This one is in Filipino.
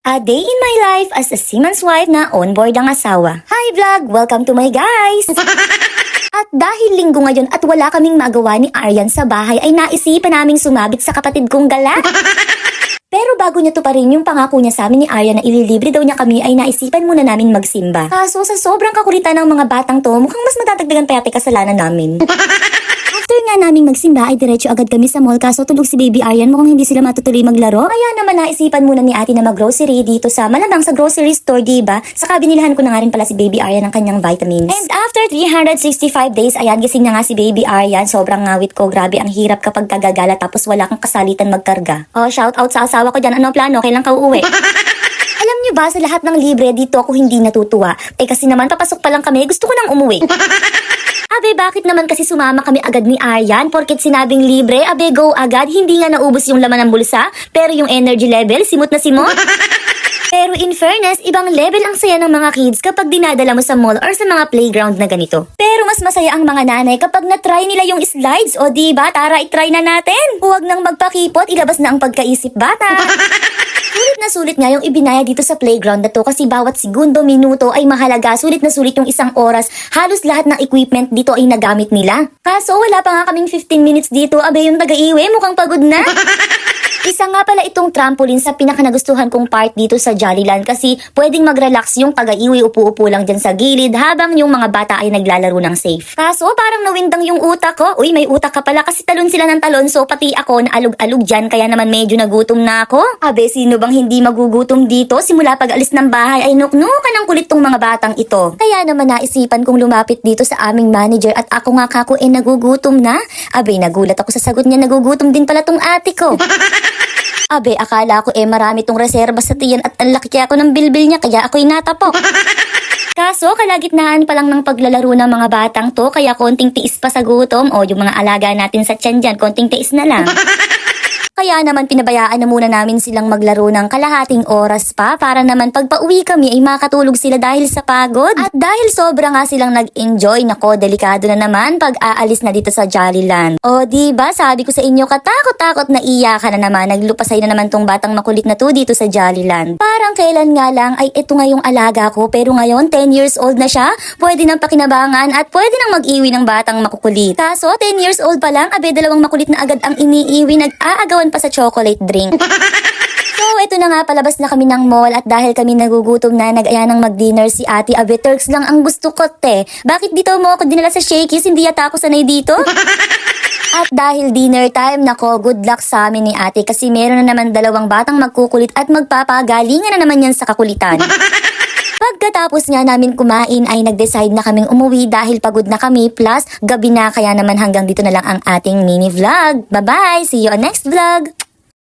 A day in my life as a seaman's wife na on-board ang asawa. Hi vlog! Welcome to my guys! At dahil linggo ngayon at wala kaming magawa ni Aryan sa bahay ay naisipan naming sumabit sa kapatid kong gala. Pero bago niya to pa rin yung pangako niya sa amin ni Aryan na ililibre daw niya kami ay naisipan muna namin magsimba. Kaso sa sobrang kakulitan ng mga batang to mukhang mas madadagdagan pa yata kasalanan namin. After nga naming magsimba ay diretso agad kami sa mall kaso tulog si Baby Aryan mukhang hindi sila matutuloy maglaro. Kaya naman naisipan muna ni ate na mag-grocery dito sa malamang sa grocery store, diba? Saka binilhan ko na nga rin pala si Baby Aryan ng kanyang vitamins. And after 365 days, ayan gising na nga si Baby Aryan. Sobrang ngawit ko. Grabe ang hirap kapag kagagala tapos wala kang kasalitan magkarga. Oh, shout out sa asawa ko dyan. Ano plano? Kailan ka uuwi? Alam niyo ba, sa lahat ng libre dito ako hindi natutuwa. Kasi naman papasok pa lang kami, gusto ko nang umuwi. Abe, bakit naman kasi sumama kami agad ni Aryan? Porket sinabing libre, abe go agad, hindi nga naubos yung laman ng bulsa, pero yung energy level, simot na simot. Pero in fairness, ibang level ang saya ng mga kids kapag dinadala mo sa mall or sa mga playground na ganito. Pero mas masaya ang mga nanay kapag na-try nila yung slides. O diba, tara i-try na natin. Huwag nang magpakipot, ilabas na ang pagkaisip bata. Sulit na sulit nga yung ibinaya dito sa playground na to kasi bawat segundo, minuto ay mahalaga. Sulit na sulit yung isang oras. Halos lahat ng equipment dito ay nagamit nila. Kaso wala pa nga kaming 15 minutes dito. Abe yung taga-iwi mukhang pagod na. Isa nga pala itong trampoline sa pinakanagustuhan kong part dito sa Jollyland kasi pwedeng mag-relax yung taga-iwi, upo-upo lang dyan sa gilid habang yung mga bata ay naglalaro ng safe. Kaso parang nawindang yung utak ko. Uy, may utak ka pala kasi talon sila ng talon so pati ako na alog-alog dyan kaya naman medyo nagutom na ako. Abe, sino bang hindi magugutom dito? Simula pag-alis ng bahay ay nuknukan ang kulit tong mga batang ito. Kaya naman naisipan kong lumapit dito sa aming manager at ako nga kako nagugutom na. Abe, nagulat ako sa sagot niya, nagugutom din pala tong ate ko. Abe, akala ko marami tong reserba sa tiyan at ang laki ako ng bilbil niya kaya ako'y natapok. Kaso, kalagitnaan pa lang ng paglalaro ng mga batang to kaya konting tiis pa sa gutom o yung mga alaga natin sa tiyan dyan, konting tiis na lang. Kaya naman pinabayaan na muna namin silang maglaro ng kalahating oras pa para naman pag pauwi kami ay makatulog sila dahil sa pagod. At dahil sobra nga silang nag-enjoy, nako delikado na naman pag aalis na dito sa Jollyland. O diba sabi ko sa inyo katakot-takot na iyakan na naman, naglupasay na naman tong batang makulit na to dito sa Jollyland. Parang kailan nga lang ay ito nga yung alaga ko pero ngayon 10 years old na siya, pwede nang pakinabangan at pwede nang mag-iwi ng batang makukulit. Kaso 10 years old pa lang, abe dalawang makulit na agad ang iniiwi, nag-aagawan pa sa chocolate drink. So, ito na nga, palabas na kami ng mall at dahil kami nagugutom na, nag-aya ng mag-dinner si ate. Abe, Turks lang ang gusto ko, te. Bakit dito mo ako dinala sa Shakey's? Hindi yata ako sanay dito? At dahil dinner time, nako, good luck sa amin ni ate kasi meron na naman dalawang batang magkukulit at magpapagalingan na naman yan sa kakulitan. Pagkatapos nga namin kumain ay nag-decide na kaming umuwi dahil pagod na kami plus gabi na kaya naman hanggang dito na lang ang ating mini vlog. Bye-bye! See you on next vlog!